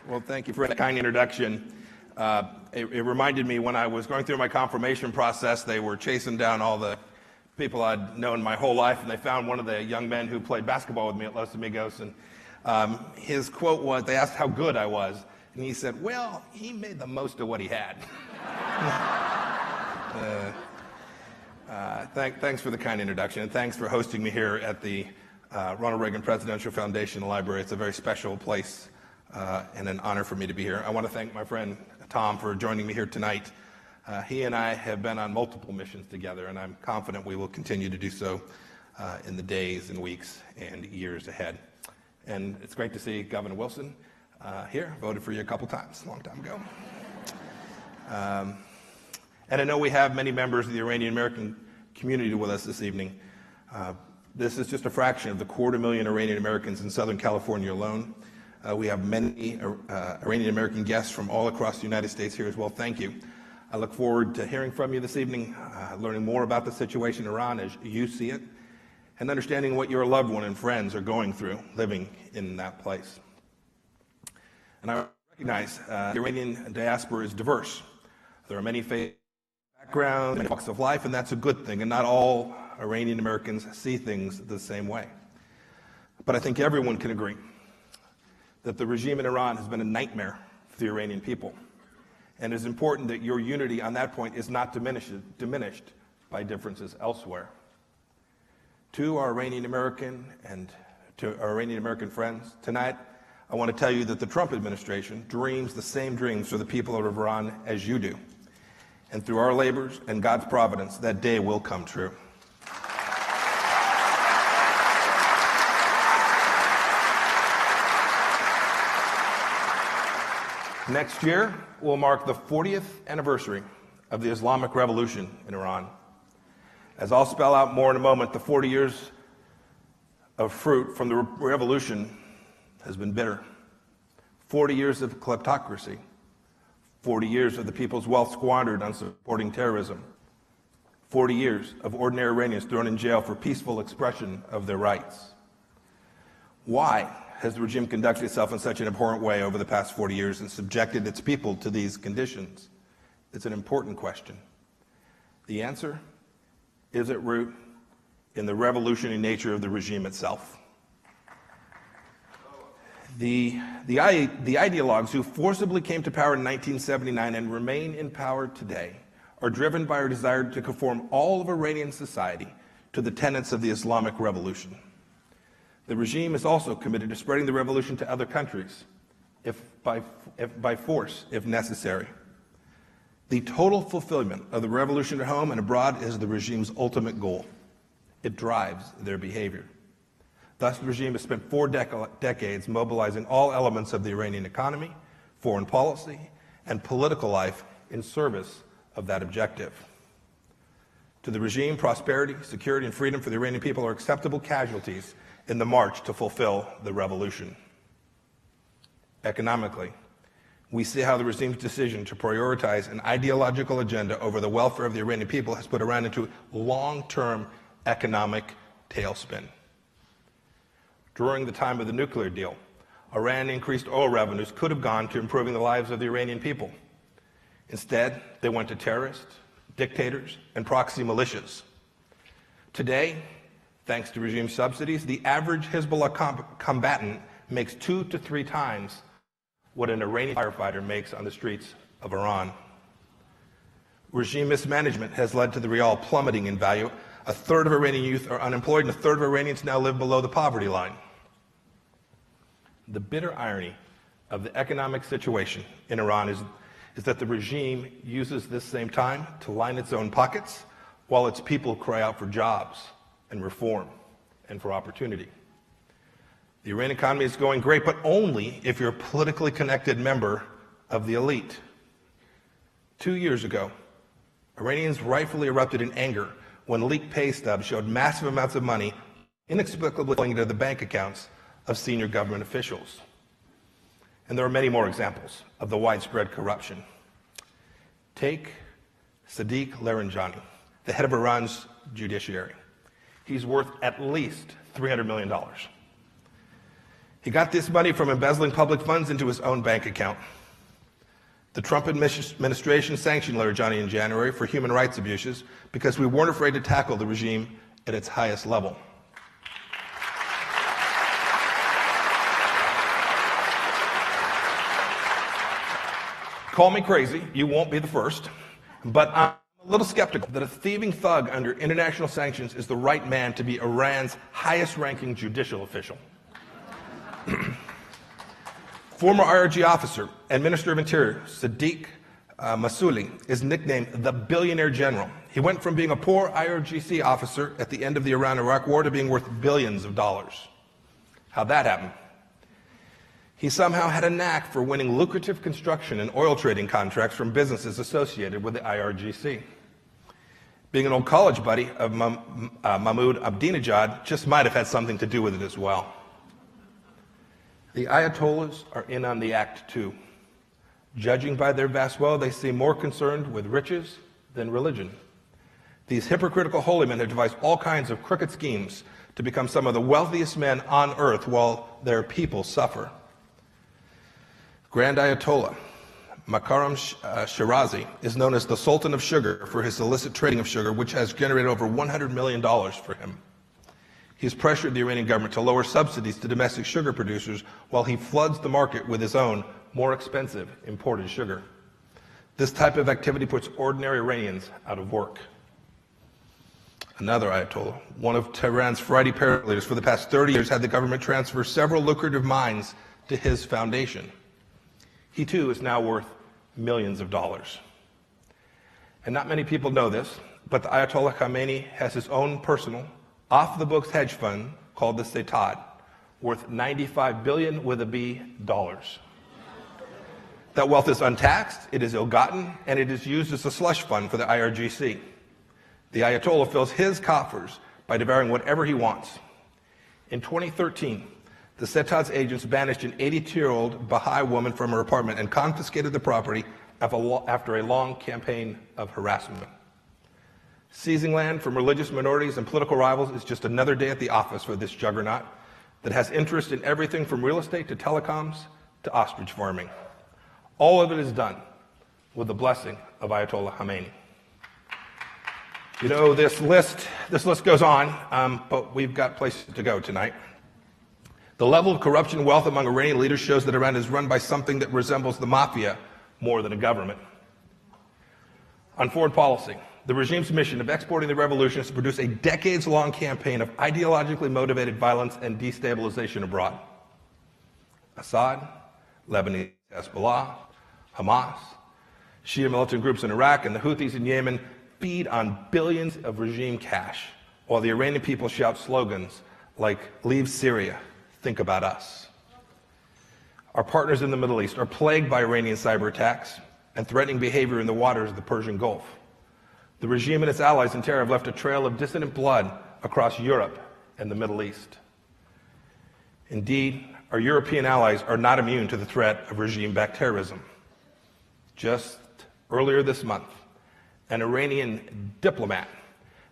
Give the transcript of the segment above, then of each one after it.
Well, thank you for that kind introduction. It reminded me when I was going through my confirmation process, they were chasing down all the people I'd known my whole life, and they found one of the young men who played basketball with me at Los Amigos, and his quote was, they asked how good I was, and he said, well, he made the most of what he had. Thanks for the kind introduction, and thanks for hosting me here at the Ronald Reagan Presidential Foundation Library. It's a very special place and an honor for me to be here. I want to thank my friend Tom for joining me here tonight. He and I have been on multiple missions together, and I'm confident we will continue to do so in the days and weeks and years ahead. And it's great to see Governor Wilson here. Voted for you a couple times, a long time ago. And I know we have many members of the Iranian American community with us this evening. This is just a fraction of the 250,000 Iranian Americans in Southern California alone. We have many Iranian American guests from all across the United States here as well. Thank you. I look forward to hearing from you this evening, learning more about the situation in Iran as you see it, and understanding what your loved one and friends are going through living in that place. And I recognize the Iranian diaspora is diverse. There are many faith backgrounds, many walks of life, and that's a good thing, and not all Iranian Americans see things the same way. But I think everyone can agree that the regime in Iran has been a nightmare for the Iranian people. And it is important that your unity on that point is not diminished by differences elsewhere. To our Iranian American and to our Iranian American friends, tonight I want to tell you that the Trump administration dreams the same dreams for the people of Iran as you do. And through our labors and God's providence, that day will come true. Next year will mark the 40th anniversary of the Islamic Revolution in Iran. As I'll spell out more in a moment, the 40 years of fruit from the revolution has been bitter. 40 years of kleptocracy, 40 years of the people's wealth squandered on supporting terrorism, 40 years of ordinary Iranians thrown in jail for peaceful expression of their rights. Why has the regime conducted itself in such an abhorrent way over the past 40 years and subjected its people to these conditions? It's an important question. The answer is at root in the revolutionary nature of the regime itself. The ideologues who forcibly came to power in 1979 and remain in power today are driven by a desire to conform all of Iranian society to the tenets of the Islamic Revolution. The regime is also committed to spreading the revolution to other countries, if by force, if necessary. The total fulfillment of the revolution at home and abroad is the regime's ultimate goal. It drives their behavior. Thus, the regime has spent 4 decades mobilizing all elements of the Iranian economy, foreign policy, and political life in service of that objective. To the regime, prosperity, security, and freedom for the Iranian people are acceptable casualties in the march to fulfill the revolution. Economically, we see how the regime's decision to prioritize an ideological agenda over the welfare of the Iranian people has put Iran into long-term economic tailspin. During the time of the nuclear deal, Iran increased oil revenues could have gone to improving the lives of the Iranian people. Instead, they went to terrorists, dictators, and proxy militias. Today, thanks to regime subsidies, the average Hezbollah combatant makes 2 to 3 times what an Iranian firefighter makes on the streets of Iran. Regime mismanagement has led to the rial plummeting in value. A third of Iranian youth are unemployed, and a third of Iranians now live below the poverty line. The bitter irony of the economic situation in Iran is that the regime uses this same time to line its own pockets while its people cry out for jobs and reform and for opportunity. The Iranian economy is going great, but only if you're a politically connected member of the elite. 2 years ago, Iranians rightfully erupted in anger when leaked pay stubs showed massive amounts of money inexplicably flowing into the bank accounts of senior government officials. And there are many more examples of the widespread corruption. Take Sadiq Laranjani, the head of Iran's judiciary. He's worth at least $300 million. He got this money from embezzling public funds into his own bank account. The Trump administration sanctioned Larijani in January for human rights abuses because we weren't afraid to tackle the regime at its highest level. Call me crazy, you won't be the first, but I'm a little skeptical that a thieving thug under international sanctions is the right man to be Iran's highest-ranking judicial official. Former IRG officer and Minister of Interior Sadiq Masouli is nicknamed the Billionaire General. He went from being a poor IRGC officer at the end of the Iran-Iraq War to being worth billions of dollars. How'd that happen? He somehow had a knack for winning lucrative construction and oil trading contracts from businesses associated with the IRGC. Being an old college buddy of Mahmoud Ahmadinejad just might have had something to do with it as well. The Ayatollahs are in on the act too. Judging by their vast wealth, they seem more concerned with riches than religion. These hypocritical holy men have devised all kinds of crooked schemes to become some of the wealthiest men on earth while their people suffer. Grand Ayatollah Makaram Shirazi is known as the Sultan of Sugar for his illicit trading of sugar, which has generated over $100 million for him. He's pressured the Iranian government to lower subsidies to domestic sugar producers while he floods the market with his own, more expensive imported sugar. This type of activity puts ordinary Iranians out of work. Another Ayatollah, one of Tehran's Friday paraleaders for the past 30 years, had the government transfer several lucrative mines to his foundation. He too is now worth millions of dollars. And not many people know this, but the Ayatollah Khamenei has his own personal, off-the-books hedge fund called the Setad, worth $95 billion with a B dollars. That wealth is untaxed, it is ill-gotten, and it is used as a slush fund for the IRGC. The Ayatollah fills his coffers by devouring whatever he wants. In 2013, the Setad's agents banished an 82-year-old Baha'i woman from her apartment and confiscated the property after a long campaign of harassment. Seizing land from religious minorities and political rivals is just another day at the office for this juggernaut that has interest in everything from real estate to telecoms to ostrich farming. All of it is done with the blessing of Ayatollah Khamenei. You know, this list goes on, but we've got places to go tonight. The level of corruption and wealth among Iranian leaders shows that Iran is run by something that resembles the mafia more than a government. On foreign policy, the regime's mission of exporting the revolution is to produce a decades-long campaign of ideologically motivated violence and destabilization abroad. Assad, Lebanese Hezbollah, Hamas, Shia militant groups in Iraq, and the Houthis in Yemen feed on billions of regime cash, while the Iranian people shout slogans like, "Leave Syria, think about us." Our partners in the Middle East are plagued by Iranian cyber attacks and threatening behavior in the waters of the Persian Gulf. The regime and its allies in terror have left a trail of dissident blood across Europe and the Middle East. Indeed, our European allies are not immune to the threat of regime-backed terrorism. Just earlier this month, an Iranian diplomat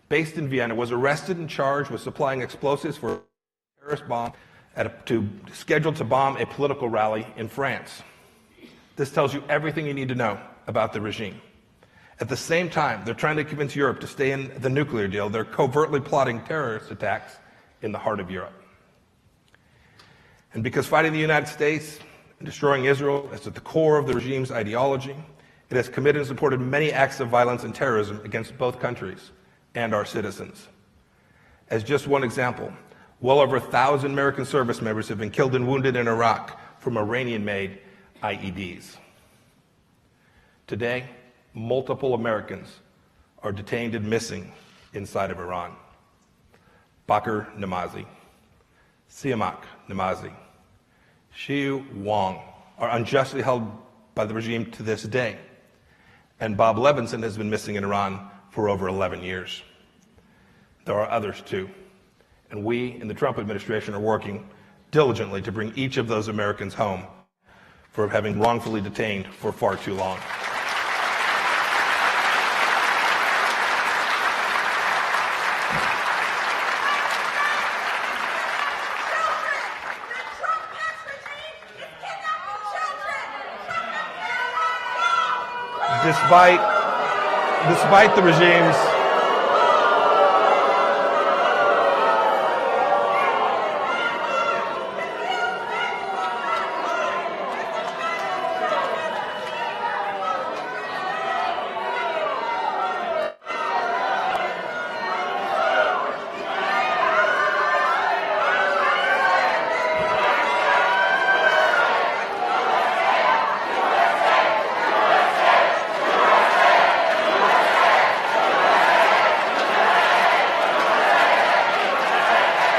based in Vienna was arrested and charged with supplying explosives for a terrorist bomb scheduled to bomb a political rally in France. This tells you everything you need to know about the regime. At the same time, they're trying to convince Europe to stay in the nuclear deal. They're covertly plotting terrorist attacks in the heart of Europe. And because fighting the United States and destroying Israel is at the core of the regime's ideology, it has committed and supported many acts of violence and terrorism against both countries and our citizens. As just one example, well over 1,000 American service members have been killed and wounded in Iraq from Iranian-made IEDs. Today, multiple Americans are detained and missing inside of Iran. Bakr Namazi, Siamak Namazi, Xiu Wang are unjustly held by the regime to this day, and Bob Levinson has been missing in Iran for over 11 years. There are others too, and we in the Trump administration are working diligently to bring each of those Americans home for having wrongfully detained for far too long. despite the regime's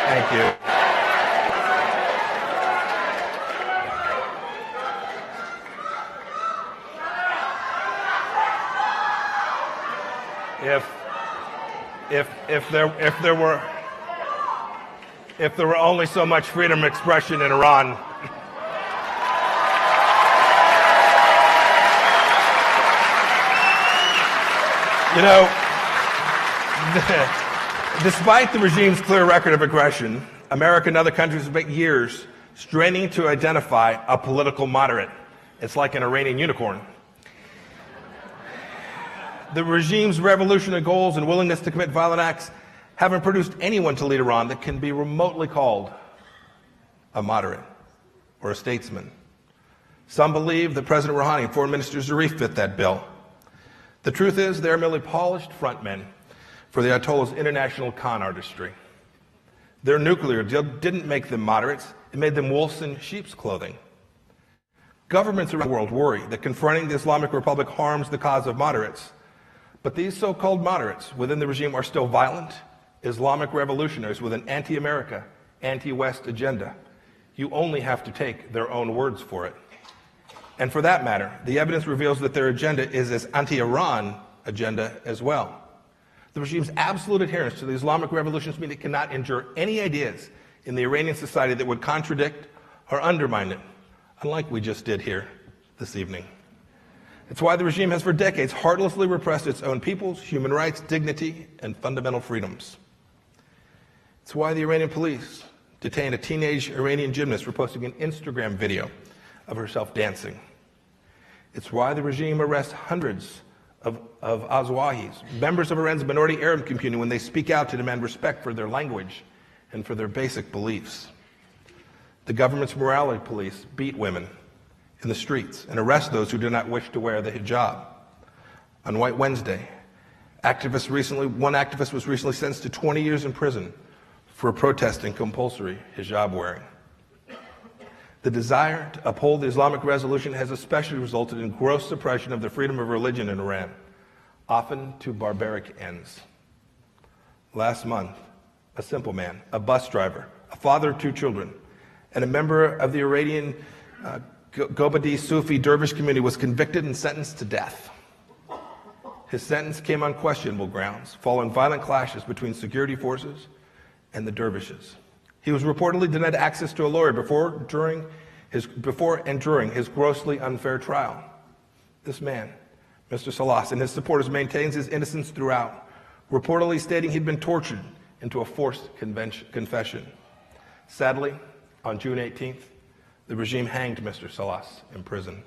Thank you. If there were only so much freedom of expression in Iran, you know, despite the regime's clear record of aggression, America and other countries have spent years straining to identify a political moderate. It's like an Iranian unicorn. The regime's revolutionary goals and willingness to commit violent acts haven't produced anyone to lead Iran that can be remotely called a moderate or a statesman. Some believe that President Rouhani and Foreign Minister Zarif fit that bill. The truth is, they're merely polished frontmen for the Ayatollah's international con artistry. Their nuclear deal didn't make them moderates, it made them wolves in sheep's clothing. Governments around the world worry that confronting the Islamic Republic harms the cause of moderates. But these so-called moderates within the regime are still violent, Islamic revolutionaries with an anti-America, anti-West agenda. You only have to take their own words for it. And for that matter, the evidence reveals that their agenda is as anti-Iran agenda as well. The regime's absolute adherence to the Islamic revolutions mean it cannot endure any ideas in the Iranian society that would contradict or undermine it, unlike we just did here this evening. It's why the regime has for decades heartlessly repressed its own people's human rights, dignity, and fundamental freedoms. It's why the Iranian police detained a teenage Iranian gymnast for posting an Instagram video of herself dancing. It's why the regime arrests hundreds of Azawahis, members of Iran's minority Arab community, when they speak out to demand respect for their language and for their basic beliefs. The government's morality police beat women in the streets and arrest those who do not wish to wear the hijab. On White Wednesday, one activist was recently sentenced to 20 years in prison for protesting compulsory hijab wearing. The desire to uphold the Islamic resolution has especially resulted in gross suppression of the freedom of religion in Iran, often to barbaric ends. Last month, a simple man, a bus driver, a father of 2 children, and a member of the Iranian Gobadi Sufi dervish community was convicted and sentenced to death. His sentence came on questionable grounds, following violent clashes between security forces and the dervishes. He was reportedly denied access to a lawyer before and during his grossly unfair trial. This man, Mr. Salas, and his supporters maintains his innocence throughout, reportedly stating he'd been tortured into a forced confession. Sadly, on June 18th, the regime hanged Mr. Salas in prison.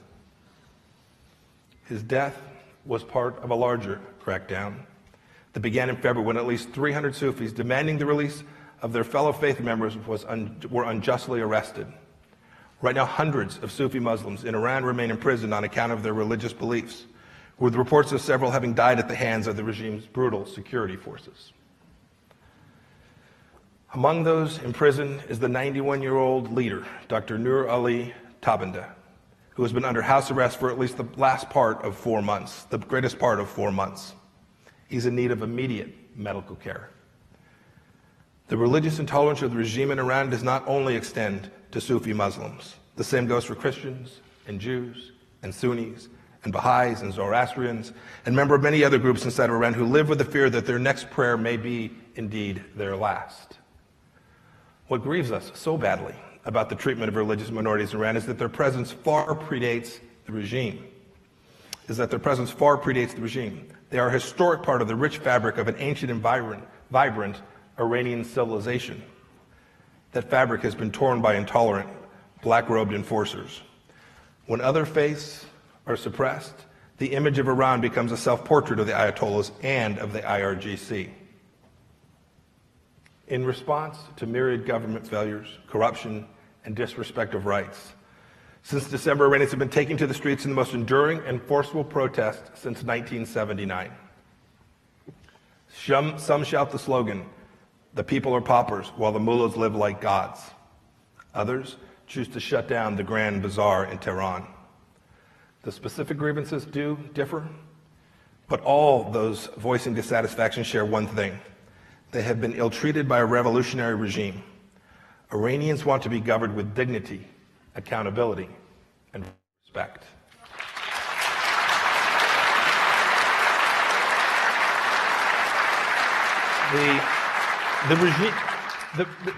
His death was part of a larger crackdown that began in February when at least 300 Sufis demanding the release of their fellow faith members were unjustly arrested. Right now, hundreds of Sufi Muslims in Iran remain imprisoned on account of their religious beliefs, with reports of several having died at the hands of the regime's brutal security forces. Among those in prison is the 91-year-old leader, Dr. Nur Ali Tabanda, who has been under house arrest for at least the last part of 4 months, the greatest part of 4 months. He's in need of immediate medical care. The religious intolerance of the regime in Iran does not only extend to Sufi Muslims. The same goes for Christians and Jews and Sunnis and Baha'is and Zoroastrians and members of many other groups inside of Iran who live with the fear that their next prayer may be indeed their last. What grieves us so badly about the treatment of religious minorities in Iran is that their presence far predates the regime. They are a historic part of the rich fabric of an ancient and vibrant Iranian civilization. That fabric has been torn by intolerant, black-robed enforcers. When other faiths are suppressed, the image of Iran becomes a self-portrait of the Ayatollahs and of the IRGC. In response to myriad government failures, corruption, and disrespect of rights, since December, Iranians have been taking to the streets in the most enduring and forceful protest since 1979. Some shout the slogan, "The people are paupers while the mullahs live like gods." Others choose to shut down the Grand Bazaar in Tehran. The specific grievances do differ, but all those voicing dissatisfaction share one thing. They have been ill-treated by a revolutionary regime. Iranians want to be governed with dignity, accountability, and respect.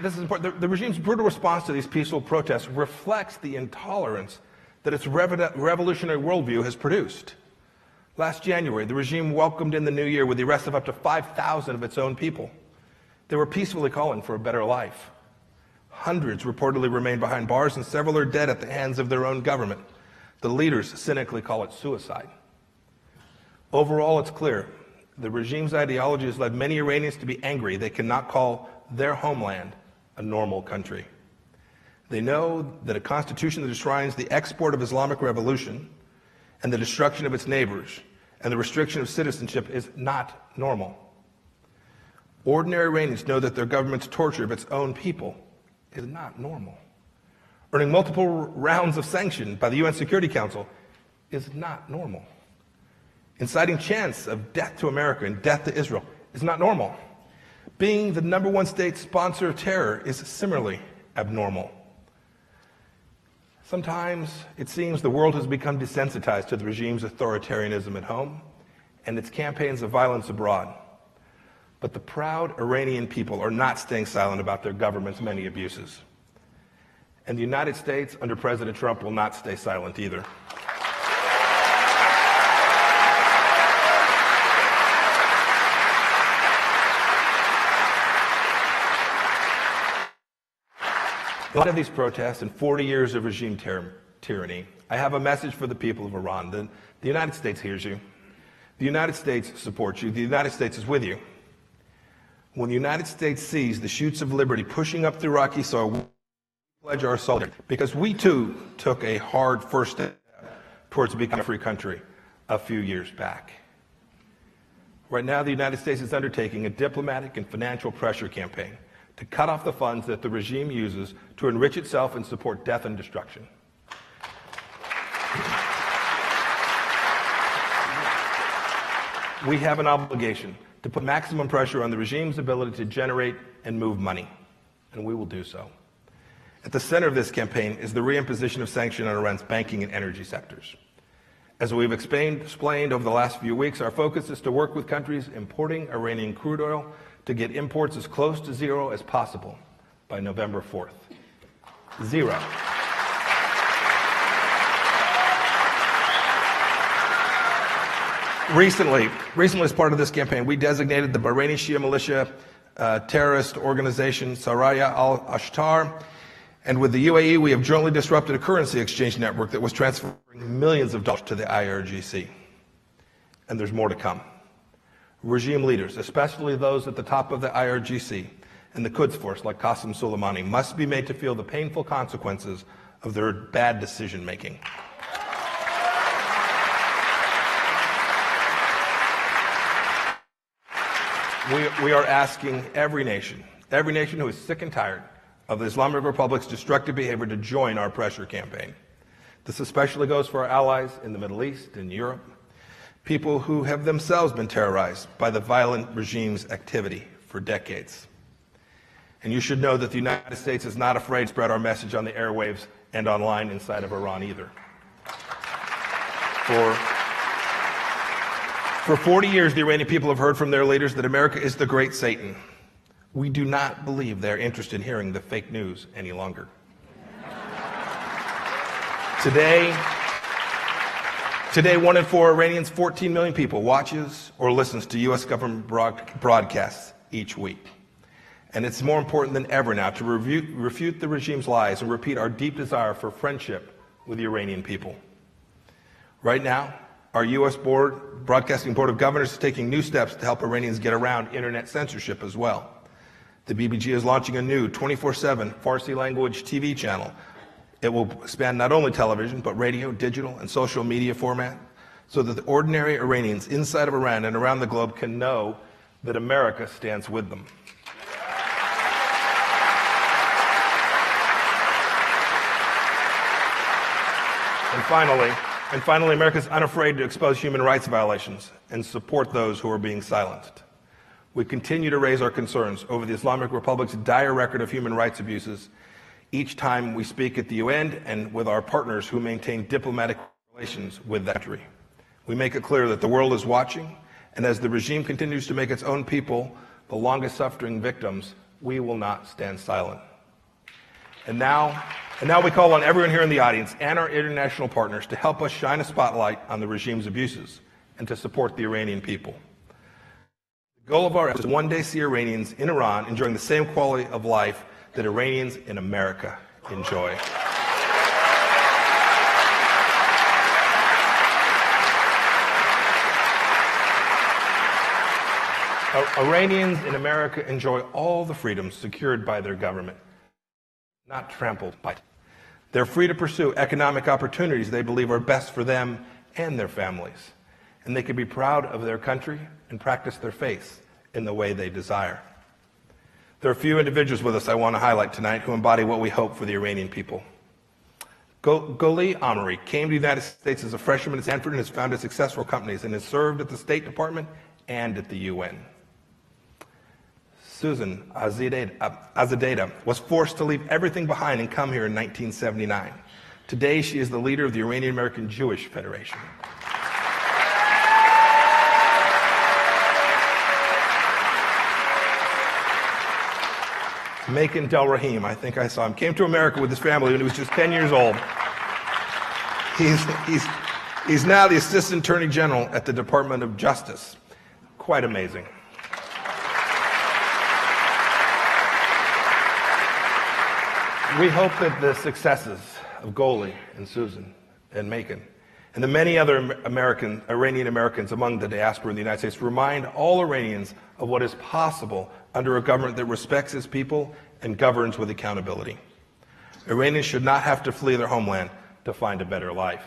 This is important. The regime's brutal response to these peaceful protests reflects the intolerance that its revolutionary worldview has produced. Last January, the regime welcomed in the new year with the arrest of up to 5,000 of its own people. They were peacefully calling for a better life. Hundreds reportedly remain behind bars, and several are dead at the hands of their own government. The leaders cynically call it suicide. Overall, it's clear the regime's ideology has led many Iranians to be angry they cannot call their homeland a normal country. They know that a constitution that enshrines the export of Islamic revolution and the destruction of its neighbors and the restriction of citizenship is not normal. Ordinary Iranians know that their government's torture of its own people is not normal. Earning multiple rounds of sanction by the UN Security Council is not normal. Inciting chants of death to America and death to Israel is not normal. Being the #1 state sponsor of terror is similarly abnormal. Sometimes it seems the world has become desensitized to the regime's authoritarianism at home and its campaigns of violence abroad. But the proud Iranian people are not staying silent about their government's many abuses. And the United States, under President Trump, will not stay silent either. In light of these protests and 40 years of regime tyranny, I have a message for the people of Iran. The United States hears you. The United States supports you. The United States is with you. When the United States sees the shoots of liberty pushing up through Iraqi soil, we pledge our solidarity, because we too took a hard first step towards becoming a free country a few years back. Right now, the United States is undertaking a diplomatic and financial pressure campaign to cut off the funds that the regime uses to enrich itself and support death and destruction. We have an obligation to put maximum pressure on the regime's ability to generate and move money, and we will do so. At the center of this campaign is the reimposition of sanctions on Iran's banking and energy sectors. As we've explained over the last few weeks, our focus is to work with countries importing Iranian crude oil to get imports as close to zero as possible by November 4th. Zero. Recently, as part of this campaign, we designated the Bahraini Shia militia terrorist organization Saraya al-Ashtar, and with the UAE, we have jointly disrupted a currency exchange network that was transferring millions of dollars to the IRGC. And there's more to come. Regime leaders, especially those at the top of the IRGC and the Quds Force like Qasem Soleimani, must be made to feel the painful consequences of their bad decision making. We are asking every nation who is sick and tired of the Islamic Republic's destructive behavior to join our pressure campaign. This especially goes for our allies in the Middle East and Europe, people who have themselves been terrorized by the violent regime's activity for decades. And you should know that the United States is not afraid to spread our message on the airwaves and online inside of Iran either. For 40 years, the Iranian people have heard from their leaders that America is the great Satan. We do not believe they're interested in hearing the fake news any longer. Today, 1 in 4 Iranians, 14 million people, watches or listens to U.S. government broadcasts each week. And it's more important than ever now to refute the regime's lies and repeat our deep desire for friendship with the Iranian people. Right now, Our U.S. Broadcasting Board of Governors is taking new steps to help Iranians get around internet censorship as well. The BBG is launching a new 24/7 Farsi language TV channel. It will span not only television, but radio, digital, and social media format, so that the ordinary Iranians inside of Iran and around the globe can know that America stands with them. And finally, America is unafraid to expose human rights violations and support those who are being silenced. We continue to raise our concerns over the Islamic Republic's dire record of human rights abuses each time we speak at the UN and with our partners who maintain diplomatic relations with that country. We make it clear that the world is watching, and as the regime continues to make its own people the longest suffering victims, we will not stand silent. And now we call on everyone here in the audience and our international partners to help us shine a spotlight on the regime's abuses and to support the Iranian people. The goal of our efforts is to one day see Iranians in Iran enjoying the same quality of life that Iranians in America enjoy. Iranians in America enjoy all the freedoms secured by their government, not trampled by it. They're free to pursue economic opportunities they believe are best for them and their families, and they can be proud of their country and practice their faith in the way they desire. There are a few individuals with us I want to highlight tonight who embody what we hope for the Iranian people. Goli Amiri came to the United States as a freshman at Stanford and has founded successful companies and has served at the State Department and at the UN. Susan Azadeh was forced to leave everything behind and come here in 1979. Today, she is the leader of the Iranian American Jewish Federation. Macon Del Rahim, I think I saw him, came to America with his family when he was just 10 years old. He's now the Assistant Attorney General at the Department of Justice. Quite amazing. We hope that the successes of Goli and Susan and Macon and the many other Iranian Americans among the diaspora in the United States remind all Iranians of what is possible under a government that respects its people and governs with accountability. Iranians should not have to flee their homeland to find a better life.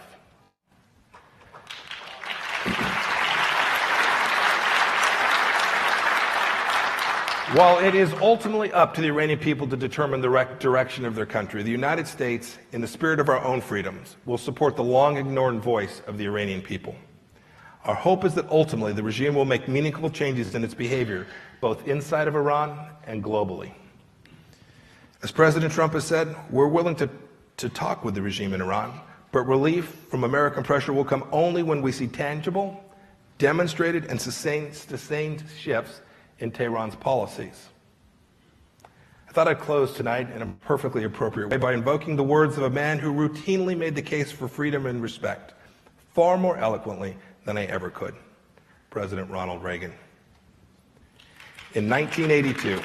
While it is ultimately up to the Iranian people to determine the direction of their country, the United States, in the spirit of our own freedoms, will support the long-ignored voice of the Iranian people. Our hope is that ultimately the regime will make meaningful changes in its behavior, both inside of Iran and globally. As President Trump has said, we're willing to talk with the regime in Iran, but relief from American pressure will come only when we see tangible, demonstrated, and sustained shifts in Tehran's policies. I thought I'd close tonight in a perfectly appropriate way by invoking the words of a man who routinely made the case for freedom and respect, far more eloquently than I ever could, President Ronald Reagan. In 1982,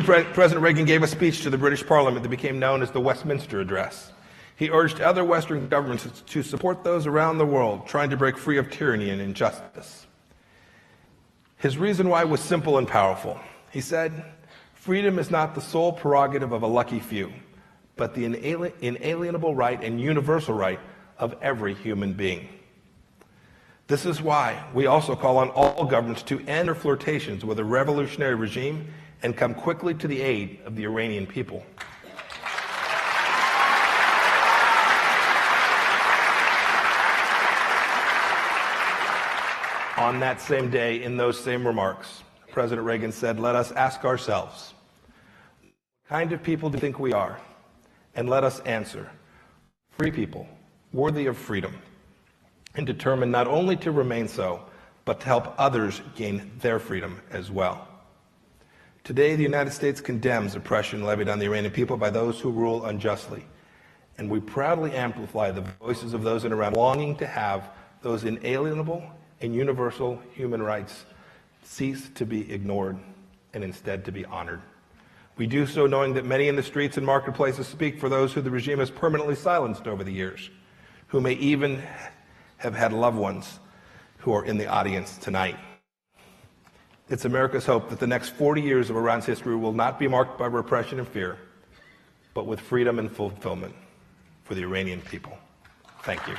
President Reagan gave a speech to the British Parliament that became known as the Westminster Address. He urged other Western governments to support those around the world trying to break free of tyranny and injustice. His reason why was simple and powerful. He said, "Freedom is not the sole prerogative of a lucky few, but the inalienable right and universal right of every human being." This is why we also call on all governments to end their flirtations with a revolutionary regime and come quickly to the aid of the Iranian people. On that same day, in those same remarks, President Reagan said, "Let us ask ourselves, what kind of people do you think we are? And let us answer, free people, worthy of freedom, and determined not only to remain so, but to help others gain their freedom as well." Today, the United States condemns oppression levied on the Iranian people by those who rule unjustly, and we proudly amplify the voices of those in Iran longing to have those inalienable and universal human rights cease to be ignored and instead to be honored. We do so knowing that many in the streets and marketplaces speak for those who the regime has permanently silenced over the years, who may even have had loved ones who are in the audience tonight. It's America's hope that the next 40 years of Iran's history will not be marked by repression and fear, but with freedom and fulfillment for the Iranian people. Thank you.